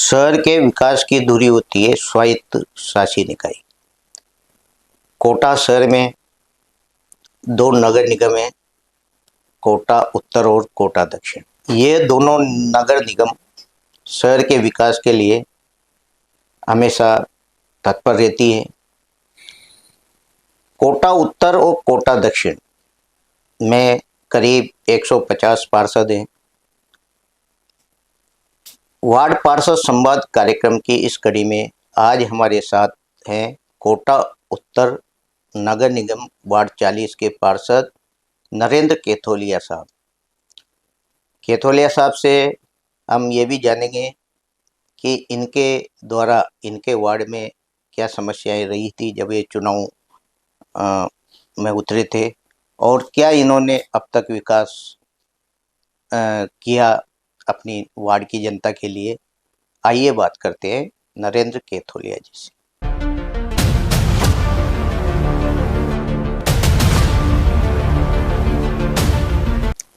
शहर के विकास की धुरी होती है स्वायत्त शासी निकाय। कोटा शहर में दो नगर निगम हैं, कोटा उत्तर और कोटा दक्षिण। ये दोनों नगर निगम शहर के विकास के लिए हमेशा तत्पर रहती है। कोटा उत्तर और कोटा दक्षिण में करीब 150 पार्षद हैं। वार्ड पार्षद संवाद कार्यक्रम की इस कड़ी में आज हमारे साथ हैं कोटा उत्तर नगर निगम वार्ड 40 के पार्षद नरेंद्र केथोलिया साहब। केथोलिया साहब से हम ये भी जानेंगे कि इनके द्वारा इनके वार्ड में क्या समस्याएं रही थी जब ये चुनाव में उतरे थे, और क्या इन्होंने अब तक विकास किया अपनी वार्ड की जनता के लिए। आइए बात करते हैं नरेंद्र केथोलिया जी से।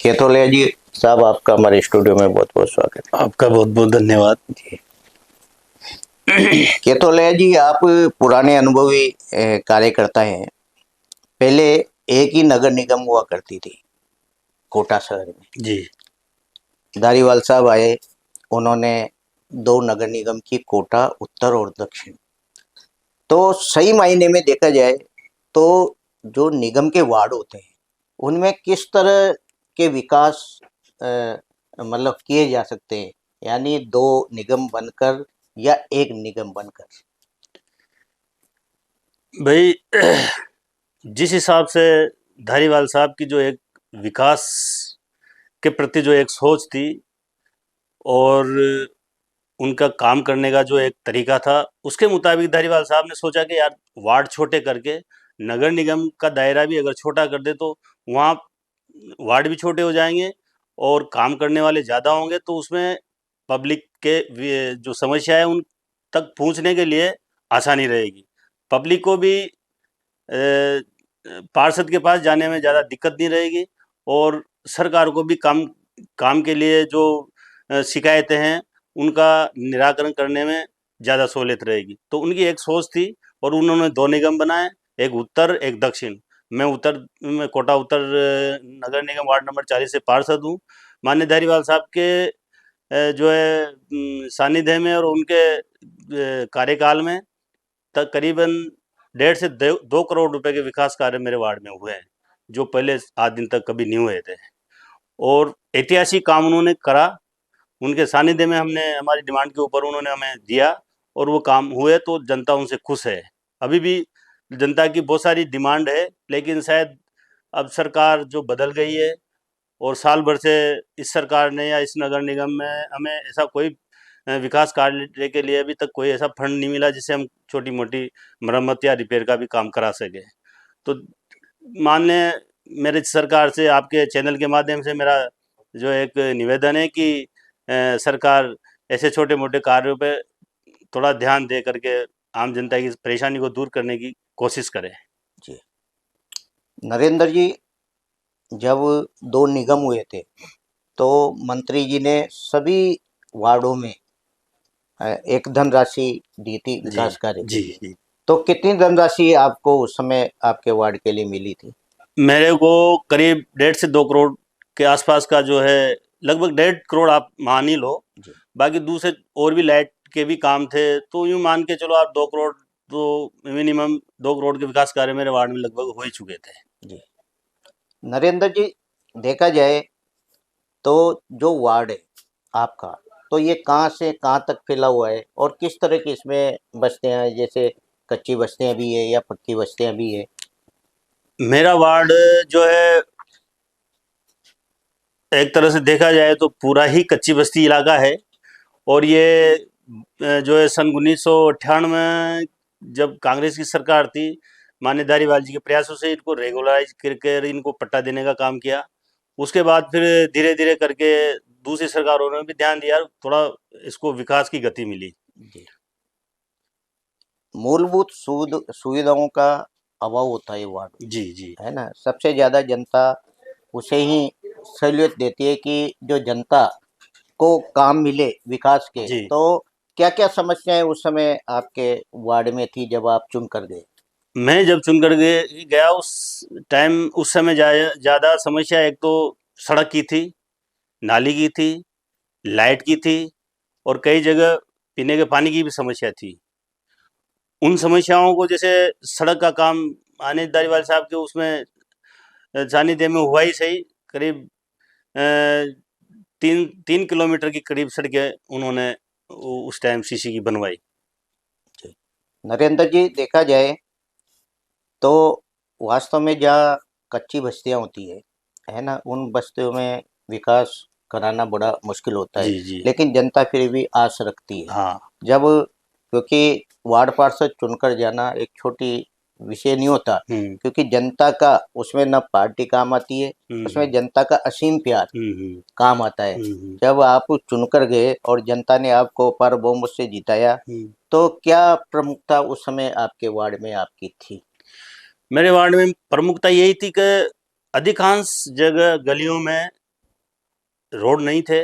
केथोलिया जी साहब, आपका हमारे स्टूडियो में बहुत बहुत स्वागत है। आपका बहुत बहुत धन्यवाद जी। केथोलिया जी, आप पुराने अनुभवी कार्यकर्ता हैं। पहले एक ही नगर निगम हुआ करती थी कोटा शहर में। जी। धारीवाल साहब आए, उन्होंने दो नगर निगम की, कोटा उत्तर और दक्षिण। तो सही मायने में देखा जाए तो जो निगम के वार्ड होते हैं उनमें किस तरह के विकास मतलब किए जा सकते हैं, यानी दो निगम बनकर या एक निगम बनकर। भाई, जिस हिसाब से धारीवाल साहब की जो एक विकास के प्रति जो एक सोच थी और उनका काम करने का जो एक तरीका था, उसके मुताबिक धारीवाल साहब ने सोचा कि यार वार्ड छोटे करके नगर निगम का दायरा भी अगर छोटा कर दे तो वहाँ वार्ड भी छोटे हो जाएंगे और काम करने वाले ज़्यादा होंगे, तो उसमें पब्लिक के जो समस्या है उन तक पहुँचने के लिए आसानी रहेगी। पब्लिक को भी पार्षद के पास जाने में ज़्यादा दिक्कत नहीं रहेगी और सरकार को भी काम के लिए जो शिकायतें हैं उनका निराकरण करने में ज़्यादा सहूलियत रहेगी। तो उनकी एक सोच थी और उन्होंने दो निगम बनाए, एक उत्तर एक दक्षिण। मैं कोटा उत्तर नगर निगम वार्ड नंबर 40 से पार्षद हूँ। माननीय धारीवाल साहब के जो है सानिध्य में और उनके कार्यकाल में तक करीबन 1.5 से 2 करोड़ रुपए के विकास कार्य मेरे वार्ड में हुए हैं, जो पहले आज दिन तक कभी नहीं हुए थे। और ऐतिहासिक काम उन्होंने करा, उनके सानिध्य में हमने हमारी डिमांड के ऊपर उन्होंने हमें दिया और वो काम हुए, तो जनता उनसे खुश है। अभी भी जनता की बहुत सारी डिमांड है, लेकिन शायद अब सरकार जो बदल गई है और साल भर से इस सरकार ने या इस नगर निगम में हमें ऐसा कोई विकास कार्य के लिए अभी तक कोई ऐसा फंड नहीं मिला जिससे हम छोटी मोटी मरम्मत या रिपेयर का भी काम करा सके। तो माननीय मेरे सरकार से आपके चैनल के माध्यम से मेरा जो एक निवेदन है कि सरकार ऐसे छोटे मोटे कार्यों पे थोड़ा ध्यान दे करके आम जनता की परेशानी को दूर करने की कोशिश करें। जी नरेंद्र जी, जब दो निगम हुए थे तो मंत्री जी ने सभी वार्डों में एक धनराशि दी थी विकास कार्य के लिए। जी। तो कितनी धनराशि आपको उस समय आपके वार्ड के लिए मिली थी? मेरे को करीब 1.5 से 2 करोड़ के आसपास का जो है, लगभग 1.5 करोड़ आप मान ही लो। बाकी दूसरे और भी लाइट के भी काम थे, तो यूँ मान के चलो आप 2 करोड़, तो मिनिमम 2 करोड़ के विकास कार्य मेरे वार्ड में लगभग हो ही चुके थे। जी नरेंद्र जी, देखा जाए तो जो वार्ड है आपका, तो ये कहाँ से कहाँ तक फैला हुआ है और किस तरह की इसमें बस्तियाँ हैं, जैसे कच्ची बस्तियाँ भी है या पक्की बस्तियाँ भी है? मेरा वार्ड जो है एक तरह से देखा जाए तो पूरा ही कच्ची बस्ती इलाका है, और ये जो है सन 1998 में जब कांग्रेस की सरकार थी, माननीय धारीवाल जी के प्रयासों से इनको रेगुलराइज करके इनको पट्टा देने का काम किया। उसके बाद फिर धीरे धीरे करके दूसरी सरकारों ने भी ध्यान दिया, थोड़ा इसको विकास की गति मिली। मूलभूत सुविधाओं का अभाव होता है वार्ड में, जी है ना। सबसे ज़्यादा जनता उसे ही सहूलियत देती है कि जो जनता को काम मिले विकास के। जी। तो क्या क्या समस्याएं उस समय आपके वार्ड में थी जब आप चुन कर गए? मैं जब चुन कर गया उस टाइम, उस समय ज़्यादा समस्या एक तो सड़क की थी, नाली की थी, लाइट की थी और कई जगह पीने के पानी की भी समस्या थी। उन समस्याओं को, जैसे सड़क का काम अनिल धारीवाल साहब के उसमें सानिध्य में हुआ ही सही, करीब अ, 3 किलोमीटर की करीब सड़कें उन्होंने उस टाइम सीसी की बनवाई। नरेंद्र जी, देखा जाए तो वास्तव में जहाँ कच्ची बस्तियाँ होती है ना, उन बस्तियों में विकास कराना बड़ा मुश्किल होता है, जी, जी। लेकिन जनता फिर भी आस रखती है। हाँ। जब क्योंकि वार्ड पार्षद चुनकर जाना एक छोटी विषय नहीं होता, हुँ, क्योंकि जनता का उसमें न पार्टी काम आती है, हुँ, उसमें जनता का असीम प्यार हुँ, हुँ, काम आता है। हुँ, हुँ, जब आप चुनकर गए और जनता ने आपको पर बहुमत से जिताया, हुँ। तो क्या प्रमुखता उस समय आपके वार्ड में आपकी थी? मेरे वार्ड में प्रमुखता यही थी कि अधिकांश जगह गलियों में रोड नहीं थे,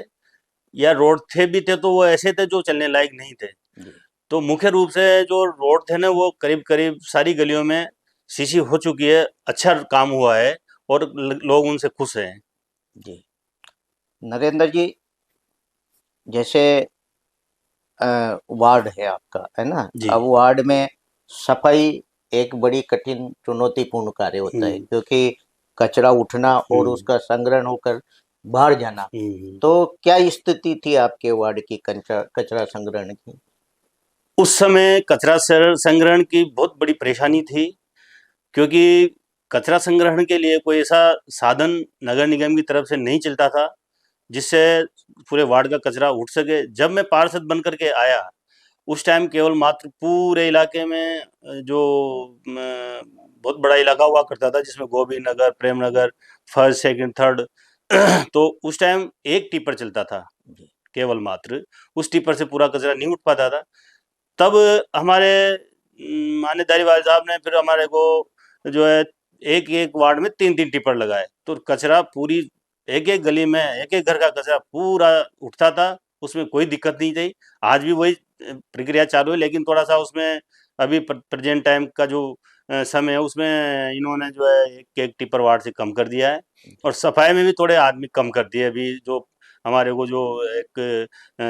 या रोड थे भी थे तो वो ऐसे थे जो चलने लायक नहीं थे। जी, तो मुख्य रूप से जो रोड थे ना, वो करीब-करीब सारी गलियों में सीसी हो चुकी है, अच्छा काम हुआ है और ल लोग उनसे खुश हैं। जी। नरेंद्र जी, जैसे वार्ड है आपका, है ना? जी। अब वार्ड में सफाई एक बड़ी कठिन चुनौतीपूर्ण कार्य होता है, हुँ, क्योंकि कचरा उठना और हुँ, उसका संग्रहण होकर बाहर जाना। हुँ, हुँ। तो क्या स्थिति थी आपके वार्ड की कचरा कचरा संग्रहण की? उस समय कचरा संग्रहण की बहुत बड़ी परेशानी थी, क्योंकि कचरा संग्रहण के लिए कोई ऐसा साधन नगर निगम की तरफ से नहीं चलता था, जिससे पूरे वार्ड का कचरा उठ सके। जब मैं पार्षद बन कर के आया, उस टाइम केवल मात्र पूरे इलाके में जो बहुत बड़ा इलाका हुआ करता था, जिसमें Govind Nagar, Prem Nagar, first, second, third तो उस टाइम एक टिपर चलता था, जी, केवल मात्र। उस टिपर से पूरा कचरा नहीं उठ पाता था। तब हमारे माननीय धारीवाल साहब ने फिर हमारे को जो है एक-एक वार्ड में 3-3 टिपर लगाए। तो कचरा पूरी एक-एक गली में, एक-एक घर का कचरा पूरा उठता था, उसमें कोई दिक्कत नहीं थी। आज भी वही प्रक्रिया चालू है, लेकिन थोड़ा-सा उसमें अभी प्रेज़ेंट टाइम का जो समय है, उसमें इन्होंने जो है एक-एक टिपर वार्ड से कम कर दिया है और सफाई में भी थोड़े आदमी कम कर दिए। अभी जो हमारे को जो एक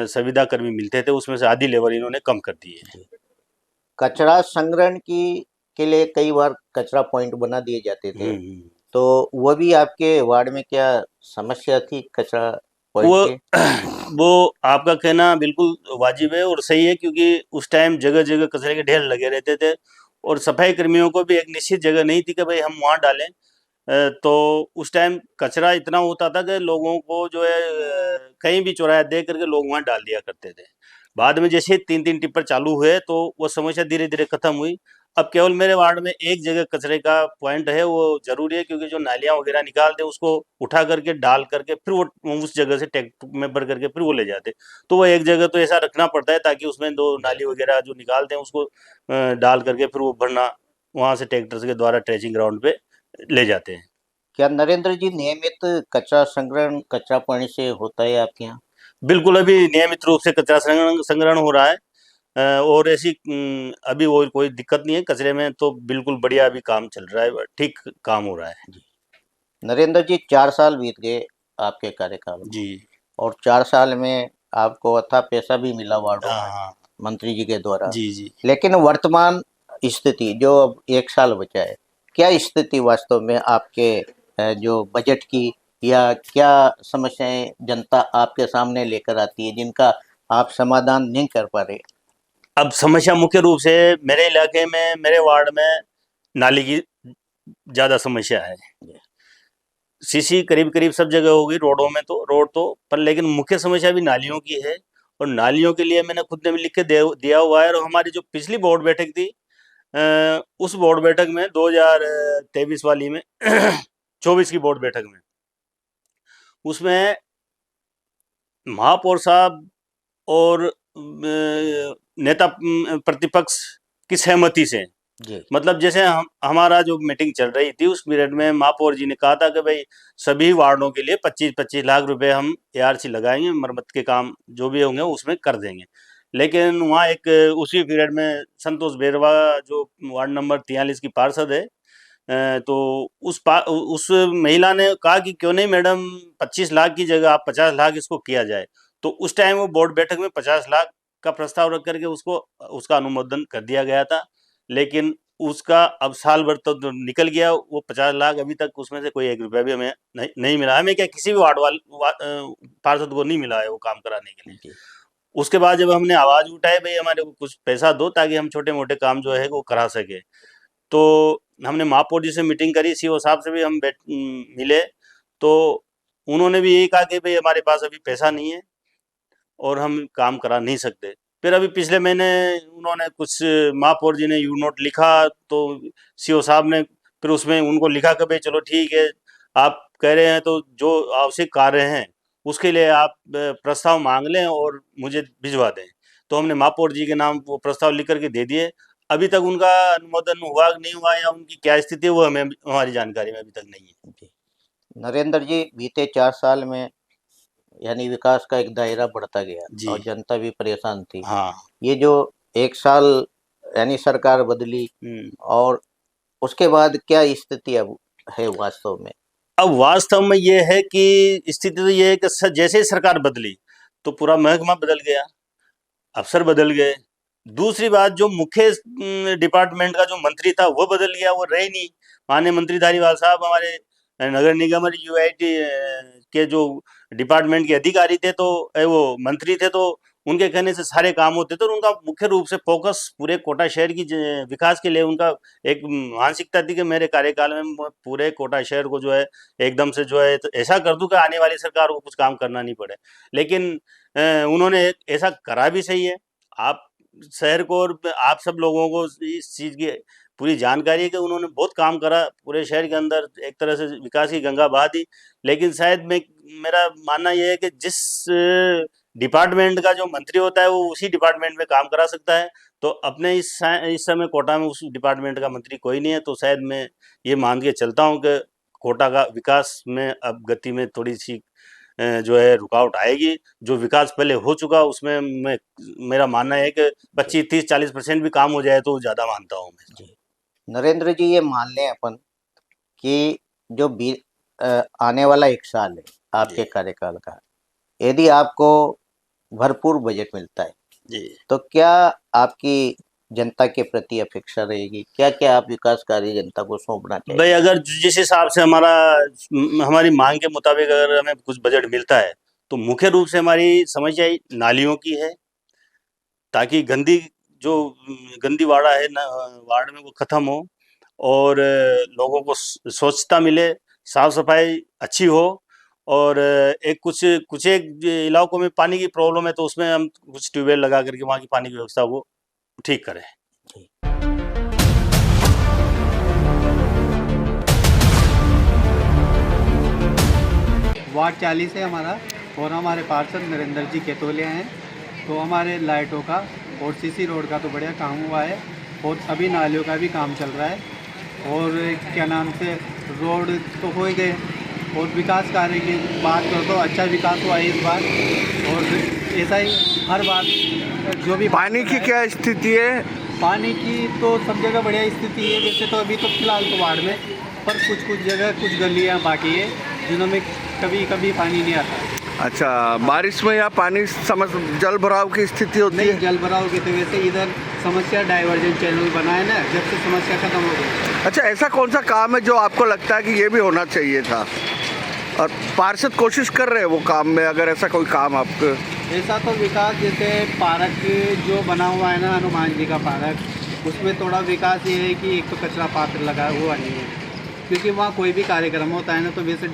संविदा कर्मी मिलते थे, उसमें से आधी लेबर इन्होंने कम कर दी है। जी। कचरा संग्रहण की के लिए कई बार कचरा पॉइंट बना दिए जाते थे, हुँ, हुँ। तो वो भी आपके वार्ड में क्या समस्या थी कचरा वो पॉइंट की? वो आपका कहना बिल्कुल वाजिब है और सही है, क्योंकि उस टाइम जगह-जगह कचरे के ढेर लगे रहते थे और सफाई कर्मियों को भी एक निश्चित जगह नहीं थी कि भई हम वहाँ डालें। तो उस टाइम कचरा इतना होता था कि लोगों को जो है कहीं भी चौराहा देख कर के लोग वहाँ डाल दिया करते थे। बाद में जैसे 3-3 टिप्पर चालू हुए तो वो समस्या धीरे-धीरे खत्म हुई। अब केवल मेरे वार्ड में एक जगह कचरे का पॉइंट है, वो ज़रूरी है, क्योंकि जो नालियाँ वगैरह निकालते हैं उसको उठा करके डाल करके फिर वो उस जगह से ट्रैक्टर में भर करके फिर वो ले जाते हैं। तो वो एक जगह तो ऐसा रखना पड़ता है ताकि उसमें 2 नाली वगैरह जो निकालते हैं उसको डाल करके फिर वो भरना, वहाँ से ट्रैक्टर के द्वारा ट्रेचिंग ग्राउंड पे ले जाते हैं। क्या नरेंद्र जी नियमित कचरा संग्रहण कचरा पॉइंट से होता है आपके यहाँ? बिल्कुल, अभी नियमित रूप से कचरा संग्रहण संग्रहण हो रहा है। और ऐसी अभी वो कोई दिक्कत नहीं है कचरे में, तो बिल्कुल बढ़िया अभी काम चल रहा है, ठीक काम हो रहा है। जी। नरेंद्र जी, 4 साल बीत गए आपके कार्यकाल को, जी। और 4 साल में आपको अथाह पैसा भी मिला वार्डों हाँ, में, हाँ। मंत्री जी के द्वारा। जी, जी। लेकिन वर्तमान स्थिति जो अब 1 साल बचा है, क्या स्थिति वास्तव में आपके जो बजट की, या क्या समस्याएँ जनता आपके सामने लेकर आती है जिनका आप समाधान नहीं कर पा रहे? अब समस्या मुख्य रूप से मेरे इलाके में, मेरे वार्ड में नाली की ज़्यादा समस्या है। जी, सीसी करीब-करीब सब जगह हो गई, रोडों में तो रोड तो, पर लेकिन मुख्य समस्या भी नालियों की है और नालियों के लिए मैंने खुद ने भी लिख के दिया हुआ है। और हमारी जो पिछली बोर्ड बैठक थी, उस बोर्ड बैठक में 2023 वाली में 24 की बोर्ड बैठक में, उसमें महापौर साहब और नेता प्रतिपक्ष की सहमति से, जी, मतलब जैसे हम हमारा जो मीटिंग चल रही थी उस पीरियड में महापौर जी ने कहा था कि भाई सभी वार्डों के लिए 25-25 लाख रुपए हम एआरसी लगाएंगे, मरम्मत के काम जो भी होंगे उसमें कर देंगे। लेकिन वहाँ एक उसी पीरियड में संतोष बेरवा जो वार्ड नंबर 43 की पार्षद है, तो उस महिला ने कहा कि क्यों नहीं मैडम 25 लाख की जगह आप 50 लाख इसको किया जाए। तो उस टाइम वो बोर्ड बैठक में 50 लाख का प्रस्ताव रख करके उसका अनुमोदन कर दिया गया था। लेकिन उसका अब साल भर तो निकल गया, वो 50 लाख अभी तक उसमें से कोई 1 रुपया भी हमें नहीं मिला। हमें क्या किसी भी पार्षद को नहीं मिला है वो काम कराने के लिए। उसके बाद जब हमने आवाज उठाई भाई हमारे को कुछ पैसा दो ताकि हम छोटे मोटे काम जो है वो करा सके, तो हमने महापौर जी से मीटिंग करी, सीओ साहब से भी हम मिले, तो उन्होंने भी यही कहा कि भाई हमारे पास अभी पैसा नहीं है और हम काम करा नहीं सकते। फिर अभी पिछले महीने उन्होंने कुछ महापौर जी ने यू नोट लिखा, तो सीओ साहब ने फिर उसमें उनको लिखा कि भाई चलो ठीक है, आप कह रहे हैं तो जो आवश्यक कार्य हैं उसके लिए आप प्रस्ताव मांग लें और मुझे भिजवा दें। तो हमने महापौर जी के नाम वो प्रस्ताव लिख करके दे दिए। अभी तक उनका अनुमोदन हुआ नहीं हुआ या उनकी क्या स्थिति है वो हमें हमारी जानकारी में अभी तक नहीं है। जी। नरेंद्र जी, बीते 4 साल में यानी विकास का एक दायरा बढ़ता गया जी। और जनता भी परेशान थी। हाँ। ये जो 1 साल यानी सरकार बदली और उसके बाद क्या स्थिति अब है वास्तव में? अब वास्तव में ये है कि स्थिति तो ये है कि जैसे ही सरकार बदली तो पूरा महकमा बदल गया, अफसर बदल गए। दूसरी बात, जो मुख्य डिपार्टमेंट का जो मंत्री था वो बदल गया, वो रहे नहीं। माननीय मंत्री धारीवाल साहब हमारे नगर निगम और यूआईटी के जो डिपार्टमेंट के अधिकारी थे, तो वो मंत्री थे, तो उनके कहने से सारे काम होते थे और उनका मुख्य रूप से फोकस पूरे कोटा शहर की विकास के लिए उनका एक मानसिकता थी कि मेरे कार्यकाल में पूरे कोटा शहर को जो है एकदम से जो है तो ऐसा कर दूं कि आने वाली सरकार को कुछ काम करना नहीं पड़े। लेकिन उन्होंने ऐसा करा भी सही है। आप शहर को और आप सब लोगों को इस चीज़ की पूरी जानकारी है कि उन्होंने बहुत काम करा, पूरे शहर के अंदर एक तरह से विकास की गंगा बहा दी। लेकिन शायद मेरा मानना ये है कि जिस डिपार्टमेंट का जो मंत्री होता है वो उसी डिपार्टमेंट में काम करा सकता है। तो अपने इस समय कोटा में उस डिपार्टमेंट का मंत्री कोई नहीं है, तो शायद मैं ये मान के चलता हूँ कि कोटा का विकास में अब गति में थोड़ी सी जो है रुकावट आएगी। जो विकास पहले हो चुका उसमें मेरा मानना है कि 25, 30, 40% भी काम हो जाए तो ज़्यादा मानता हूँ मैं। जी। नरेंद्र जी, ये मान लें अपन कि जो आने वाला 1 साल है आपके कार्यकाल का, यदि आपको भरपूर बजट मिलता है जी, तो क्या आपकी जनता के प्रति अपेक्षा रहेगी? क्या-क्या आप विकास कार्य जनता को सौंपना भाई चाहेंगे? अगर जिस हिसाब से हमारी मांग के मुताबिक अगर हमें कुछ बजट मिलता है तो मुख्य रूप से हमारी समस्या नालियों की है, ताकि गंदी वाड़ा है ना वार्ड में वो खत्म हो और लोगों को स्वच्छता मिले, साफ सफाई अच्छी हो। और एक कुछ एक इलाकों में पानी की प्रॉब्लम है तो उसमें हम कुछ ट्यूबवेल लगा करके वहाँ की पानी की व्यवस्था को ठीक करें। जी। वार्ड 40 है हमारा और हमारे पार्षद नरेंद्र जी केतोलिया हैं। तो हमारे लाइटों का और सीसी रोड का तो बढ़िया काम हुआ है और अभी नालियों का भी काम चल रहा है और क्या नाम से रोड तो हो ही गए और विकास कार्य की बात करो तो अच्छा विकास हुआ है इस बार। और ऐसा ही हर बार जो भी पानी की क्या स्थिति है? पानी की तो सब जगह बढ़िया स्थिति है। वैसे तो अभी तो फिलहाल तो वार्ड में पर कुछ जगह कुछ गलियाँ बाकी है जिनों में कभी कभी पानी नहीं आता। अच्छा, बारिश में या पानी जल भराव की स्थिति होती नहीं, है? जल भराव की तो वैसे इधर समस्या डाइवर्जन चैनल बना है ना, जब से समस्या खत्म हो गई। अच्छा, ऐसा कौन सा काम है जो आपको लगता है कि ये भी होना चाहिए था और पार्षद कोशिश कर रहे हैं वो काम में? अगर ऐसा कोई काम आपको ऐसा तो विकास जैसे पार्क जो बना हुआ है ना हनुमान जी का पार्क, उसमें थोड़ा विकास ये है कि एक तो कचरा पात्र लगा हुआ नहीं है, क्योंकि वहाँ कोई भी कार्यक्रम होता है ना तो वैसे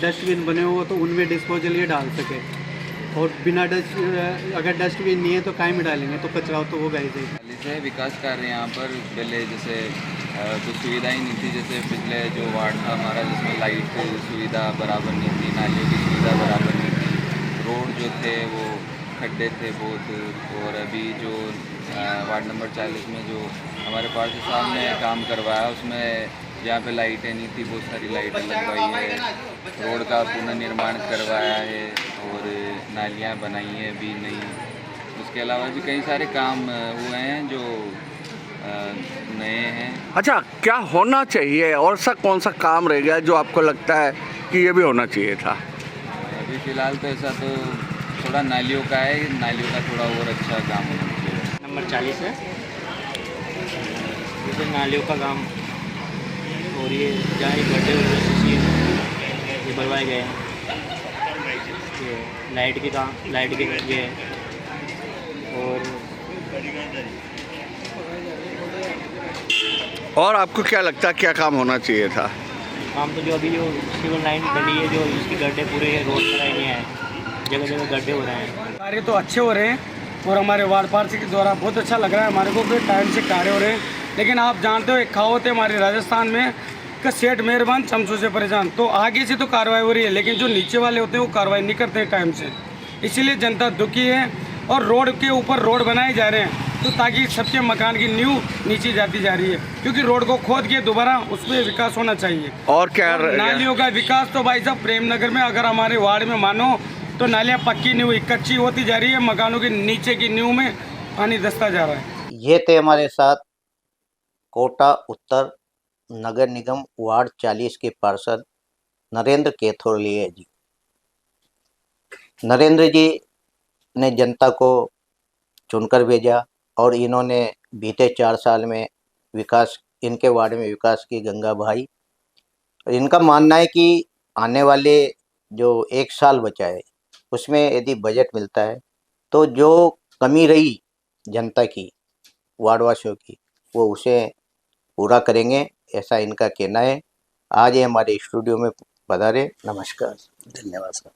डस्टबिन बने हो तो उनमें डिस्पोजल ये डाल सके और बिना अगर डस्टबिन नहीं है तो काहे में डालेंगे, तो कचरा तो वो गए से विकास कार्य यहाँ पर पहले जैसे कुछ सुविधाएं नहीं थी। जैसे पिछले जो वार्ड था हमारा जिसमें लाइट सुविधा बराबर नहीं थी, नालियों की सुविधा बराबर नहीं थी, रोड जो थे वो खड्डे थे बहुत। और अभी जो वार्ड नंबर 40 में जो हमारे पार्षद साहब ने काम करवाया उसमें जहाँ पे लाइटें नहीं थी बहुत सारी लाइटें लगवाई है, रोड का पुनर्निर्माण करवाया है और नालियाँ बनाई हैं भी नहीं। उसके अलावा भी कई सारे काम हुए हैं जो नए हैं। अच्छा, क्या होना चाहिए और सा कौन सा काम रह गया जो आपको लगता है कि ये भी होना चाहिए था? अभी फ़िलहाल तो ऐसा तो थोड़ा नालियों का है, नालियों का थोड़ा और अच्छा काम होना चाहिए। नंबर 40 है, जैसे नालियों का काम और ये जहाँ ये गड्ढे हुए सीसी ये बनवाए गए हैं, ये लाइट के काम, लाइट के ये और आपको क्या लगता है क्या काम होना चाहिए था? काम तो जो अभी जो सिविल लाइन बनी है, जो इसके गड्ढे पूरे रोड बनाए गए हैं, जगह जगह गड्ढे हो रहे हैं। कार्य तो अच्छे हो रहे हैं और हमारे वार्ड पार्षद के द्वारा बहुत अच्छा लग रहा है हमारे को कि टाइम से कार्य हो रहे हैं। लेकिन आप जानते हो एक कहावत है हमारे राजस्थान में कि सेठ मेहरबान चमचों से परेशान। तो आगे से तो कार्रवाई हो रही है, लेकिन जो नीचे वाले होते हैं वो कार्रवाई नहीं करते हैं टाइम से, इसीलिए जनता दुखी है। और रोड के ऊपर रोड बनाए जा रहे हैं तो ताकि सबके मकान की नींव नीचे जाती जा रही है, क्योंकि रोड को खोद के दोबारा उस पर विकास होना चाहिए। और क्या और नालियों का विकास तो भाई साहब प्रेमनगर में अगर हमारे वार्ड में मानो तो नालियाँ पक्की नहीं हुई, कच्ची होती जा रही है, मकानों के नीचे की नींव में पानी धंसता जा रहा है। ये थे हमारे साथ कोटा उत्तर नगर निगम वार्ड 40 के पार्षद नरेंद्र केथोलिया जी। नरेंद्र जी ने जनता को चुनकर भेजा और इन्होंने बीते 4 साल में विकास, इनके वार्ड में विकास की गंगा बहाई। इनका मानना है कि आने वाले जो 1 साल बचा है उसमें यदि बजट मिलता है तो जो कमी रही जनता की, वार्डवासियों की, वो उसे पूरा करेंगे, ऐसा इनका कहना है। आज ये हमारे स्टूडियो में पधारे। नमस्कार, धन्यवाद सर।